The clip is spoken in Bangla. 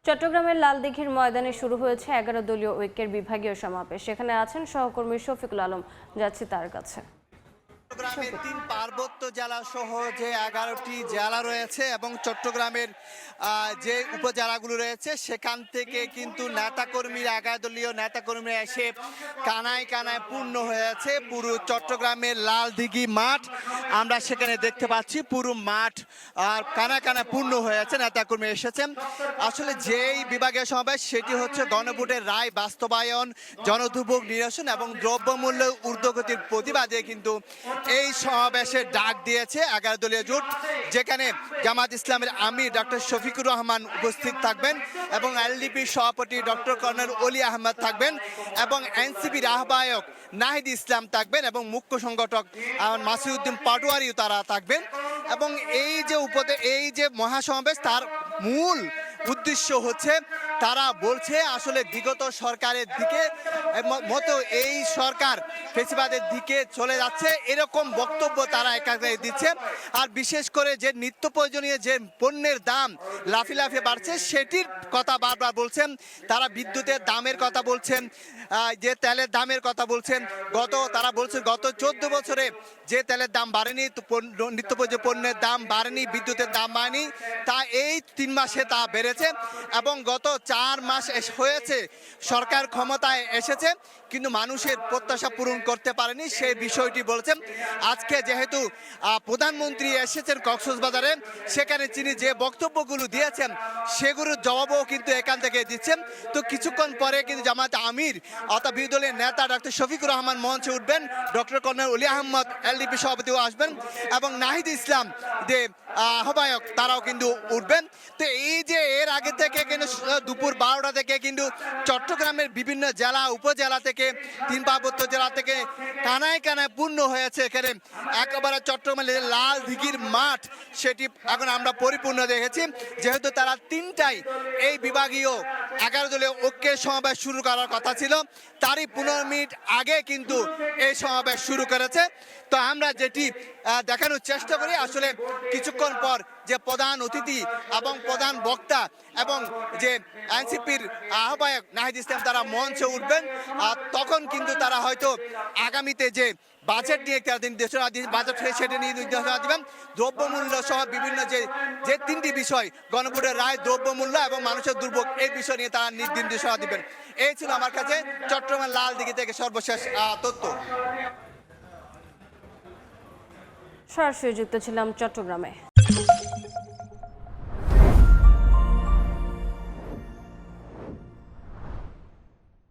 চট্টগ্রামের লালদিঘির ময়দানে শুরু হয়েছে 11 দলীয় ঐক্যের বিভাগীয় সমাবেশ। সেখানে আছেন সহকর্মী শফিকুল আলম, যাচ্ছি তার কাছে। চট্টগ্রামের 3 পার্বত্য জেলা সহ যে 11টি জেলা রয়েছে এবং চট্টগ্রামের যে উপজেলাগুলো রয়েছে সেখান থেকে কিন্তু নেতাকর্মীরা 11 দলীয় নেতাকর্মীরা এসে কানায় কানায় পূর্ণ হয়েছে পুরো চট্টগ্রামের লালদিঘি মাঠ। আমরা সেখানে দেখতে পাচ্ছি পুরো মাঠ আর কানায় কানায় পূর্ণ হয়েছে, নেতাকর্মী এসেছেন। আসলে যেই বিভাগীয় সমাবেশ সেটি হচ্ছে গণভোটের রায় বাস্তবায়ন, জনদুর্ভোগ নিরসন এবং দ্রব্যমূল্য ঊর্ধ্বগতির প্রতিবাদে কিন্তু এই সমাবেশের ডাক দিয়েছে 11 দলীয় জোট, যেখানে জামাত ইসলামের আমির ডক্টর শফিকুর রহমান উপস্থিত থাকবেন এবং এলডিপির সভাপতি ডক্টর কর্নেল অলি আহমেদ থাকবেন এবং এনসিপির আহ্বায়ক নাহিদ ইসলাম থাকবেন এবং মুখ্য সংগঠক মাসিউদ্দিন পাটোয়ারিও তারা থাকবেন। এবং এই যে মহাসমাবেশ তার মূল উদ্দেশ্য হচ্ছে তারা বলছে আসলে বিগত সরকারের দিকে মতো এই সরকার ফেসিবাদের দিকে চলে যাচ্ছে, এরকম বক্তব্য তারা একাগ্রে দিচ্ছে। আর বিশেষ করে যে নিত্য প্রয়োজনীয় যে পণ্যের দাম লাফিয়ে বাড়ছে সেটির কথা বারবার বলছেন তারা। বিদ্যুতের দামের কথা বলছেন, যে তেলের দামের কথা বলছেন। তারা বলছেন গত 14 বছরে যে তেলের দাম বাড়েনি, নিত্য প্রয়োজনীয় পণ্যের দাম বাড়েনি, বিদ্যুতের দাম বাড়েনি, তা এই 3 মাসে তা বেড়েছে। এবং গত 4 মাস হয়েছে সরকার ক্ষমতায় এসেছে কিন্তু মানুষের প্রত্যাশা পূরণ করতে পারেনি, সেই বিষয়টি বলেছেন। আজকে যেহেতু প্রধানমন্ত্রী এসেছেন কক্সবাজারে, সেখানে তিনি যে বক্তব্যগুলো দিয়েছেন সেগুলোর জবাবও কিন্তু এখান থেকে দিচ্ছেন। তো কিছুক্ষণ পরে কিন্তু জামাত আমির অর্থাৎ বিরোধী দলের নেতা ডক্টর শফিকুর রহমান মঞ্চে উঠবেন, ডক্টর কর্নেল অলি আহমদ এলডিপি সভাপতিও আসবেন এবং নাহিদ ইসলাম যে আহ্বায়ক তারাও কিন্তু উঠবেন। তো এই যে এর আগে থেকে কিন্তু দুপুর 12টা থেকে কিন্তু চট্টগ্রামের বিভিন্ন জেলা উপজেলা থেকে 3 পার্বত্য জেলা থেকে কানায় কানায় পূর্ণ হয়েছে এখানে একেবারে চট্টগ্রামের লালদিঘির মাঠ, সেটি এখন আমরা পরিপূর্ণ দেখেছি। যেহেতু তারা 3টায় এই বিভাগীয় 11 দলীয় ঐক্যের সমাবেশ শুরু করার কথা ছিল, তারই 15 মিনিট আগে কিন্তু এই সমাবেশ শুরু করেছে। তো আমরা যেটি দেখানোর চেষ্টা করি, আসলে কিছুক্ষণ পর যে প্রধান অতিথি এবং প্রধান বক্তা এবং যে এনসিপির আহ্বায়ক নাহিদ ইসলাম তারা মঞ্চে উঠবেন, তখন কিন্তু তারা হয়তো আগামীতে যে বাজেট নিয়ে নির্দেশনা বাজেট সেটা নিয়ে নির্দেশনা দেবেন। দ্রব্যমূল্য সহ বিভিন্ন যে 3টি বিষয়, গণভোটের রায়, দ্রব্যমূল্য এবং মানুষের দুর্ভোগ, এই বিষয় নিয়ে তারা নির্দেশনা দিবেন। এই ছিল আমার কাছে চট্টগ্রামের লালদিঘি থেকে সর্বশেষ তথ্য। সরাসরি যুক্ত ছিলাম চট্টগ্রামে।